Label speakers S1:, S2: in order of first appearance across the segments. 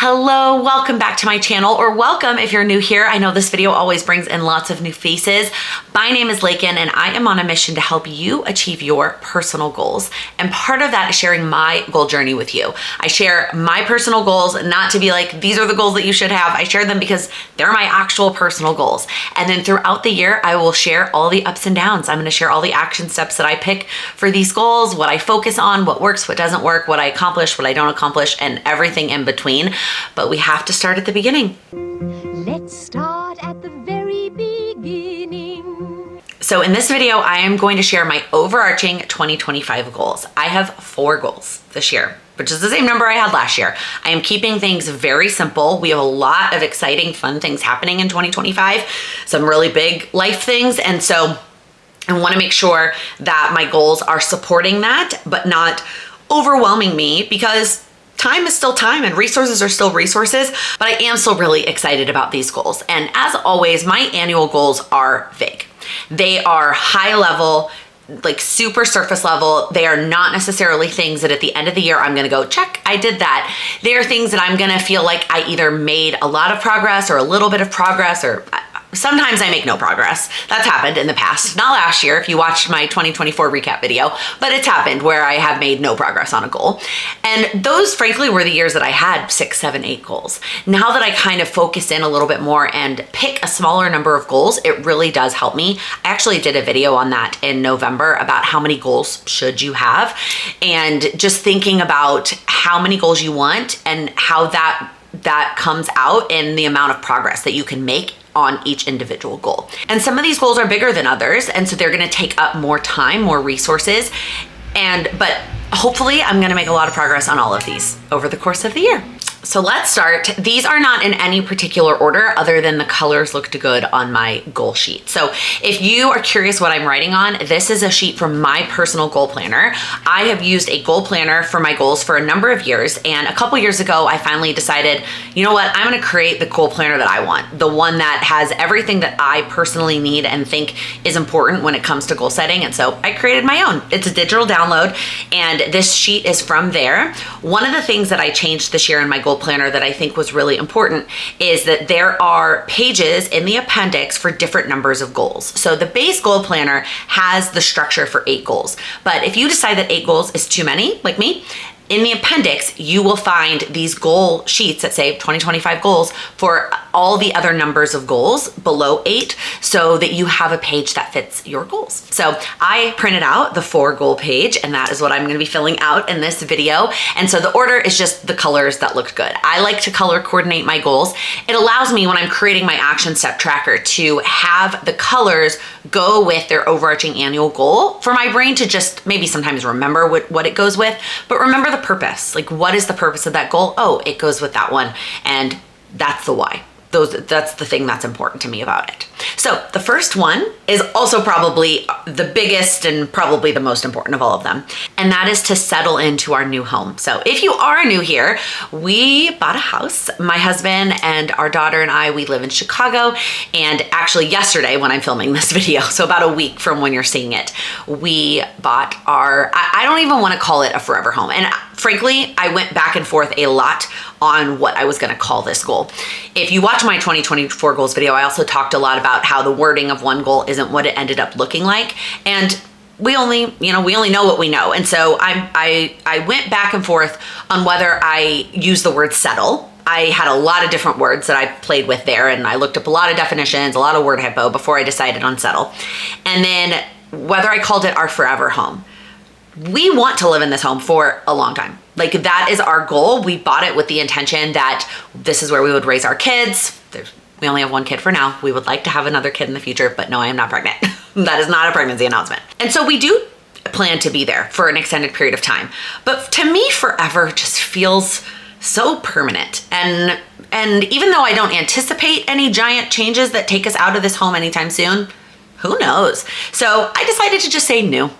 S1: Hello, welcome back to my channel, or welcome if you're new here. I know this video always brings in lots of new faces. My name is Laken and I am on a mission to help you achieve your personal goals. And part of that is sharing my goal journey with you. I share my personal goals, not to be like, these are the goals that you should have. I share them because they're my actual personal goals. And then throughout the year, I will share all the ups and downs. I'm gonna share all the action steps that I pick for these goals, what I focus on, what works, what doesn't work, what I accomplish, what I don't accomplish, and everything in between. But we have to start at the beginning.
S2: Let's start at the very beginning.
S1: So in this video, I am going to share my overarching 2025 goals. I have 4 goals this year, which is the same number I had last year. I am keeping things very simple. We have a lot of exciting, fun things happening in 2025, some really big life things. And so I want to make sure that my goals are supporting that, but not overwhelming me, because time is still time and resources are still resources, but I am still really excited about these goals. And as always, my annual goals are vague. They are high level, like super surface level. They are not necessarily things that at the end of the year, I'm gonna go, check, I did that. They are things that I'm gonna feel like I either made a lot of progress or a little bit of progress, or sometimes I make no progress. That's happened in the past. Not last year, if you watched my 2024 recap video, but it's happened where I have made no progress on a goal. And those, frankly, were the years that I had 6, 7, 8 goals. Now that I kind of focus in a little bit more and pick a smaller number of goals, it really does help me. I actually did a video on that in November about how many goals should you have, and just thinking about how many goals you want and how that comes out in the amount of progress that you can make on each individual goal. And some of these goals are bigger than others, and so they're gonna take up more time, more resources, but hopefully I'm gonna make a lot of progress on all of these over the course of the year. So let's start. These are not in any particular order other than the colors looked good on my goal sheet. So if you are curious what I'm writing on, this is a sheet from my personal goal planner. I have used a goal planner for my goals for a number of years, and a couple years ago, I finally decided, you know what, I'm gonna create the goal planner that I want, the one that has everything that I personally need and think is important when it comes to goal setting. And so I created my own. It's a digital download, and this sheet is from there. One of the things that I changed this year in my goal planner that I think was really important is that there are pages in the appendix for different numbers of goals. So the base goal planner has the structure for 8 goals, but if you decide that 8 goals is too many, like me, in the appendix, you will find these goal sheets that say 2025 goals for all the other numbers of goals below 8, so that you have a page that fits your goals. So I printed out the 4 goal page, and that is what I'm gonna be filling out in this video. And so the order is just the colors that looked good. I like to color coordinate my goals. It allows me, when I'm creating my action step tracker, to have the colors go with their overarching annual goal for my brain to just maybe sometimes remember what it goes with, but remember the purpose. Like, what is the purpose of that goal? Oh, it goes with that one. And that's the why. That's the thing that's important to me about it. So the first one is also probably the biggest and probably the most important of all of them. And that is to settle into our new home. So if you are new here, we bought a house. My husband and our daughter and I, we live in Chicago. And actually yesterday when I'm filming this video, so about a week from when you're seeing it, we bought I don't even want to call it a forever home. And frankly, I went back and forth a lot on what I was going to call this goal. If you watch my 2024 goals video, I also talked a lot about how the wording of one goal isn't what it ended up looking like. And we only know what we know. And so I went back and forth on whether I use the word settle. I had a lot of different words that I played with there, and I looked up a lot of definitions, a lot of word hypo before I decided on settle. And then whether I called it our forever home. We want to live in this home for a long time. Like, that is our goal. We bought it with the intention that this is where we would raise our kids. We only have 1 kid for now. We would like to have another kid in the future, but no, I am not pregnant. That is not a pregnancy announcement. And so we do plan to be there for an extended period of time. But to me, forever just feels so permanent. And even though I don't anticipate any giant changes that take us out of this home anytime soon, who knows? So I decided to just say new,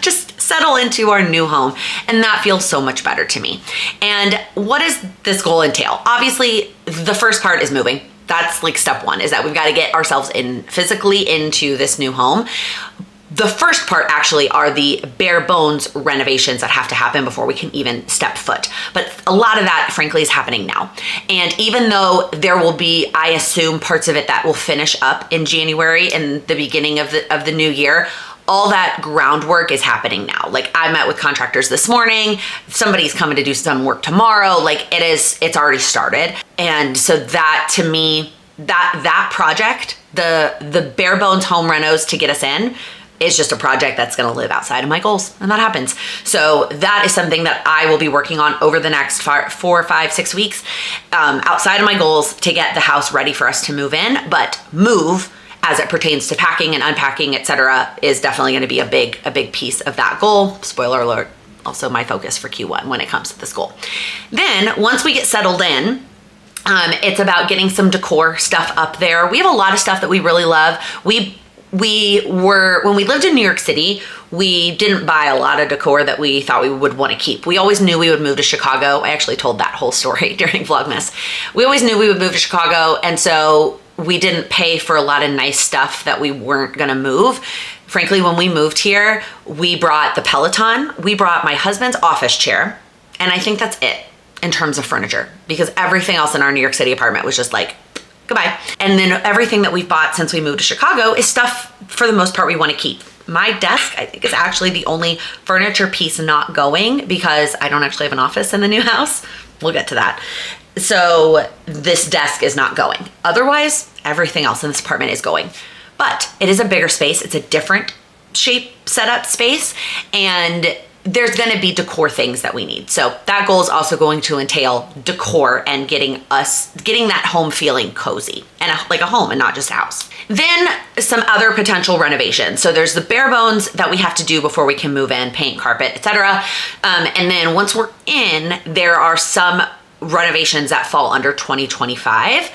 S1: just settle into our new home. And that feels so much better to me. And what does this goal entail? Obviously, the first part is moving. That's like step 1, is that we've got to get ourselves physically into this new home. The first part actually are the bare bones renovations that have to happen before we can even step foot. But a lot of that, frankly, is happening now. And even though there will be, I assume, parts of it that will finish up in January in the beginning of the new year, all that groundwork is happening now. Like, I met with contractors this morning. Somebody's coming to do some work tomorrow. Like, it's already started. And so that, to me, that project, the bare bones home renos to get us in, is just a project that's going to live outside of my goals, and that happens. So that is something that I will be working on over the next 4, 5, 6 weeks, outside of my goals to get the house ready for us to move in. But move, as it pertains to packing and unpacking, etc., is definitely going to be a big piece of that goal. Spoiler alert, also my focus for Q1 when it comes to this goal. Then once we get settled in, it's about getting some decor stuff up there. We have a lot of stuff that we really love. When we lived in New York City, we didn't buy a lot of decor that we thought we would want to keep. We always knew we would move to Chicago. I actually told that whole story during Vlogmas. We always knew we would move to Chicago, and so we didn't pay for a lot of nice stuff that we weren't gonna move. Frankly, when we moved here, we brought the Peloton, we brought my husband's office chair, and I think that's it in terms of furniture, because everything else in our New York City apartment was just like, goodbye. And then everything that we've bought since we moved to Chicago is stuff, for the most part, we want to keep. My desk, I think, is actually the only furniture piece not going, because I don't actually have an office in the new house. We'll get to that. So this desk is not going. Otherwise, everything else in this apartment is going. But it is a bigger space. It's a different shape setup space, and there's going to be decor things that we need. So that goal is also going to entail decor and getting that home feeling cozy and like a home and not just a house. Then some other potential renovations. So there's the bare bones that we have to do before we can move in, paint, carpet, etc. And then once we're in, there are some renovations that fall under 2025.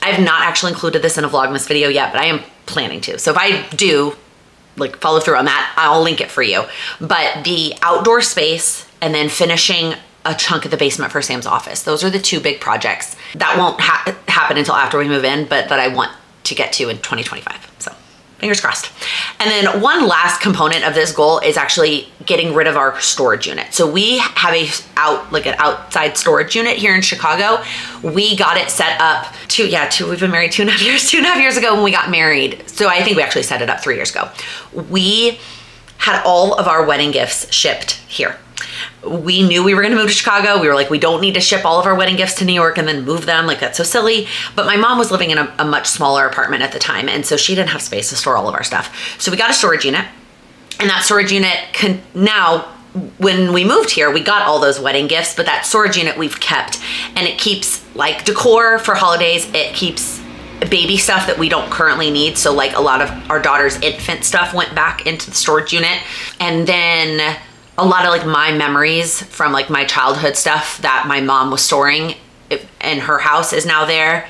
S1: I have not actually included this in a Vlogmas video yet, but I am planning to. So if I do, like, follow through on that, I'll link it for you. But the outdoor space and then finishing a chunk of the basement for Sam's office. Those are the two big projects that won't happen until after we move in, but that I want to get to in 2025. So fingers crossed. And then one last component of this goal is actually getting rid of our storage unit. So we have an outside storage unit here in Chicago. We got it set up we've been married 2.5 years ago when we got married. So I think we actually set it up 3 years ago. We had all of our wedding gifts shipped here. We knew we were going to move to Chicago. We were like, we don't need to ship all of our wedding gifts to New York and then move them. Like, that's so silly. But my mom was living in a much smaller apartment at the time, and so she didn't have space to store all of our stuff. So we got a storage unit, and that storage unit when we moved here, we got all those wedding gifts, but that storage unit we've kept, and it keeps like decor for holidays. It keeps baby stuff that we don't currently need. So like a lot of our daughter's infant stuff went back into the storage unit. And then a lot of like my memories from like my childhood stuff that my mom was storing in her house is now there.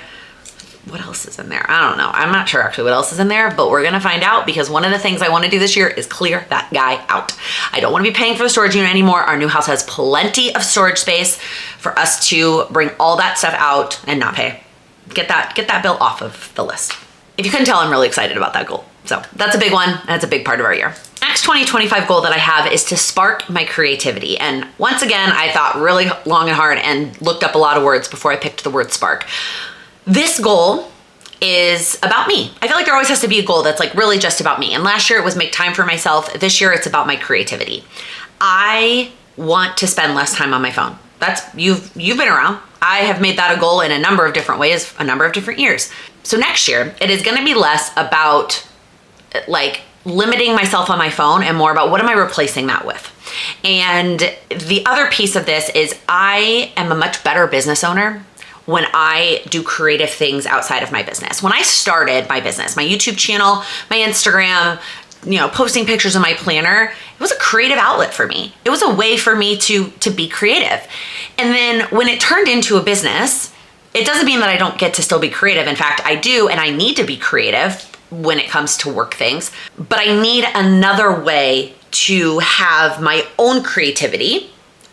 S1: What else is in there? I don't know. I'm not sure actually what else is in there, but we're gonna find out, because one of the things I wanna do this year is clear that guy out. I don't wanna be paying for the storage unit anymore. Our new house has plenty of storage space for us to bring all that stuff out and not pay. Get that bill off of the list. If you couldn't tell, I'm really excited about that goal. So that's a big one, and it's a big part of our year. Next 2025 goal that I have is to spark my creativity. And once again, I thought really long and hard and looked up a lot of words before I picked the word spark. This goal is about me. I feel like there always has to be a goal that's like really just about me. And last year it was make time for myself. This year it's about my creativity. I want to spend less time on my phone. You've been around. I have made that a goal in a number of different ways, a number of different years. So next year it is going to be less about like limiting myself on my phone and more about what am I replacing that with. And the other piece of this is I am a much better business owner when I do creative things outside of my business. When I started my business, my YouTube channel, my Instagram, posting pictures of my planner, it was a creative outlet for me. It was a way for me to be creative. And then when it turned into a business, it doesn't mean that I don't get to still be creative. In fact, I do, and I need to be creative when it comes to work things, but I need another way to have my own creativity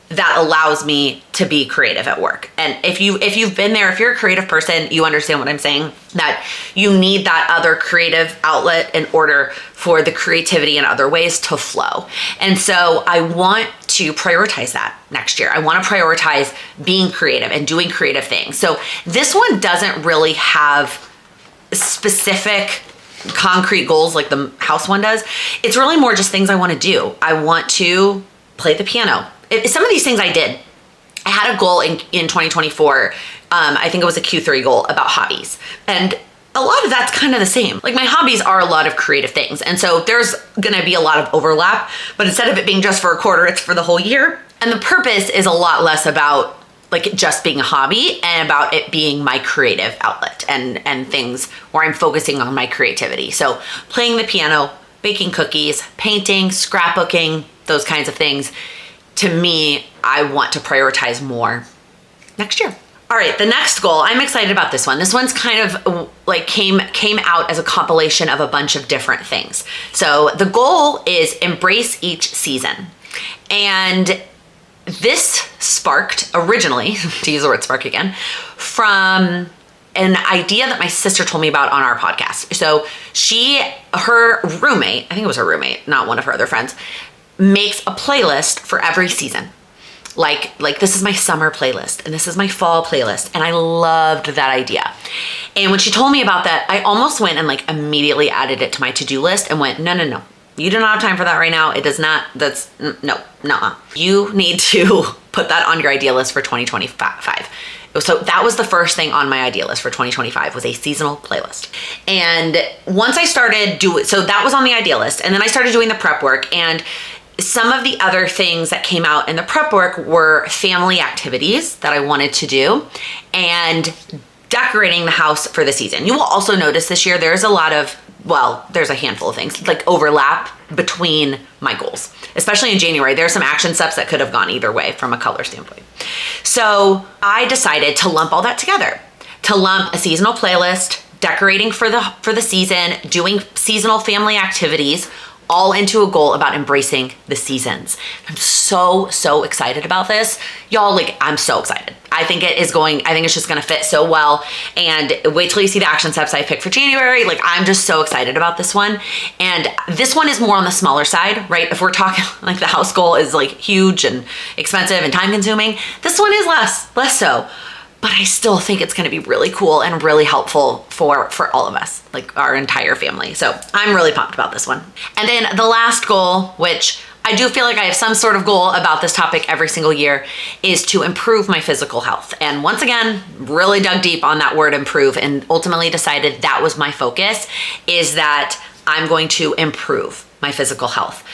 S1: that allows me to be creative at work. And if you've been there, if you're a creative person, you understand what I'm saying, that you need that other creative outlet in order for the creativity in other ways to flow. And so I want to prioritize that next year. I want to prioritize being creative and doing creative things. So this one doesn't really have specific concrete goals like the house one does. It's really more just things I want to do. I want to play the piano. Some of these things I did. I had a goal in 2024. I think it was a Q3 goal about hobbies. And a lot of that's kind of the same. Like my hobbies are a lot of creative things. And so there's going to be a lot of overlap, but instead of it being just for a quarter, it's for the whole year. And the purpose is a lot less about like it just being a hobby and about it being my creative outlet and things where I'm focusing on my creativity. So playing the piano, baking cookies, painting, scrapbooking, those kinds of things. To me, I want to prioritize more next year. All right, the next goal, I'm excited about this one. This one's kind of like came out as a compilation of a bunch of different things. So the goal is embrace each season. And this sparked originally, to use the word spark again, from an idea that my sister told me about on our podcast. So her roommate, I think it was her roommate, not one of her other friends, makes a playlist for every season. Like this is my summer playlist and this is my fall playlist. And I loved that idea. And when she told me about that, I almost went and like immediately added it to my to-do list and went, no. You do not have time for that right now. It does not, no. You need to put that on your idea list for 2025. So that was the first thing on my idea list for 2025 was a seasonal playlist. And once I started so that was on the idea list. And then I started doing the prep work, and some of the other things that came out in the prep work were family activities that I wanted to do and decorating the house for the season. You will also notice this year there's a handful of things like overlap between my goals, especially in January. There are some action steps that could have gone either way from a color standpoint. So I decided to lump all that together, to lump a seasonal playlist, decorating for the season, doing seasonal family activities, all into a goal about embracing the seasons. I'm so excited about this. Y'all, like, I'm so excited. I think it's just gonna fit so well. And wait till you see the action steps I picked for January. Like, I'm just so excited about this one. And this one is more on the smaller side, right? If we're talking like the house goal is like huge and expensive and time consuming, this one is less so. But I still think it's gonna be really cool and really helpful for all of us, like our entire family. So I'm really pumped about this one. And then the last goal, which I do feel like I have some sort of goal about this topic every single year, is to improve my physical health. And once again, really dug deep on that word improve and ultimately decided that was my focus, is that I'm going to improve my physical health.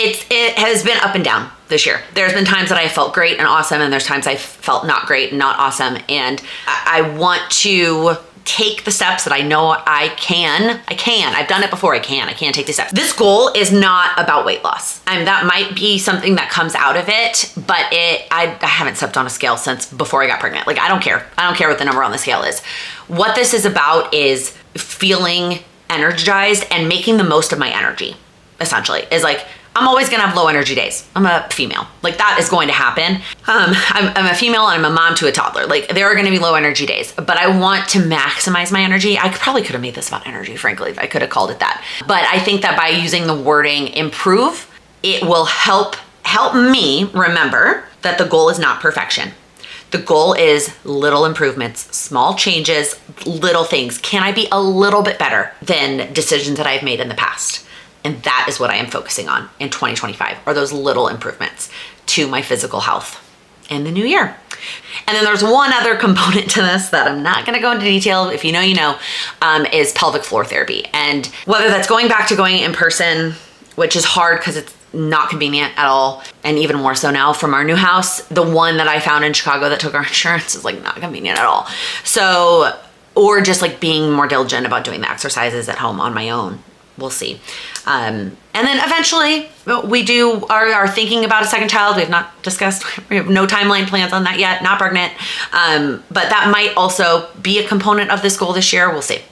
S1: It has been up and down this year. There's been times that I felt great and awesome, and there's times I felt not great and not awesome. And I want to take the steps that I know I can. I've done it before. I can take the steps. This goal is not about weight loss. That might be something that comes out of it, but I haven't stepped on a scale since before I got pregnant. Like, I don't care. I don't care what the number on the scale is. What this is about is feeling energized and making the most of my energy, essentially. Is like, I'm always gonna have low energy days. I'm a female. Like, that is going to happen. I'm a female and I'm a mom to a toddler. Like, there are gonna be low energy days, but I want to maximize my energy. I probably could have made this about energy, frankly, if I could have called it that. But I think that by using the wording improve, it will help me remember that the goal is not perfection. The goal is little improvements, small changes, little things. Can I be a little bit better than decisions that I've made in the past? And that is what I am focusing on in 2025, are those little improvements to my physical health in the new year. And then there's one other component to this that I'm not gonna go into detail, if you know, you know, is pelvic floor therapy. And whether that's going back to going in person, which is hard because it's not convenient at all, and even more so now from our new house, the one that I found in Chicago that took our insurance is like not convenient at all. So, or just like being more diligent about doing the exercises at home on my own. We'll see. And then eventually we are thinking about a second child. We have not discussed, we have no timeline plans on that yet, not pregnant. But that might also be a component of this goal this year. We'll see.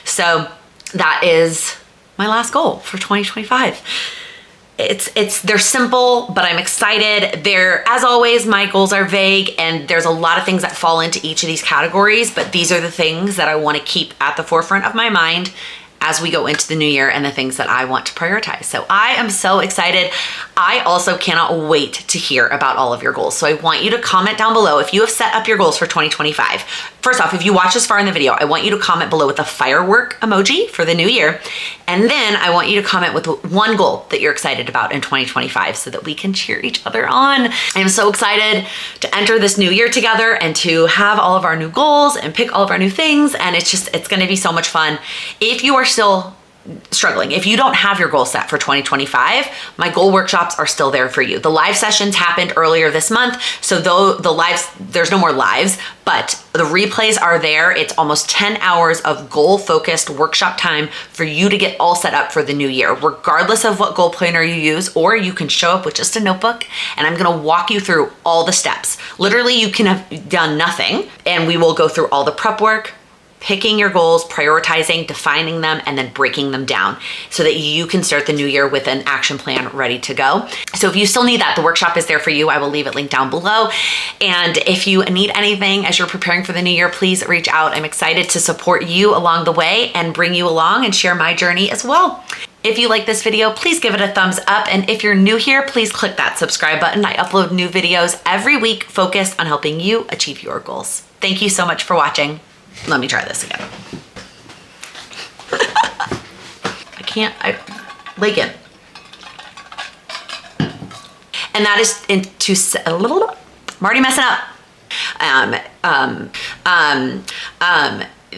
S1: So that is my last goal for 2025. they're simple, but I'm excited. As always, my goals are vague, and there's a lot of things that fall into each of these categories, but these are the things that I want to keep at the forefront of my mind as we go into the new year and the things that I want to prioritize. So I am so excited. I also cannot wait to hear about all of your goals. So I want you to comment down below if you have set up your goals for 2025. First off, if you watch this far in the video, I want you to comment below with a firework emoji for the new year. And then I want you to comment with one goal that you're excited about in 2025 so that we can cheer each other on. I am so excited to enter this new year together and to have all of our new goals and pick all of our new things. And it's gonna be so much fun. If you are still struggling, if you don't have your goal set for 2025, my goal workshops are still there for you. The live sessions happened earlier this month, so though there's no more lives, but the replays are there. It's almost 10 hours of goal-focused workshop time for you to get all set up for the new year, regardless of what goal planner you use, or you can show up with just a notebook, and I'm gonna walk you through all the steps. Literally, you can have done nothing, and we will go through all the prep work, picking your goals, prioritizing, defining them, and then breaking them down so that you can start the new year with an action plan ready to go. So if you still need that, the workshop is there for you. I will leave it linked down below. And if you need anything as you're preparing for the new year, please reach out. I'm excited to support you along the way and bring you along and share my journey as well. If you like this video, please give it a thumbs up. And if you're new here, please click that subscribe button. I upload new videos every week focused on helping you achieve your goals. Thank you so much for watching. Let me try this again. Laken. And that is I'm already messing up.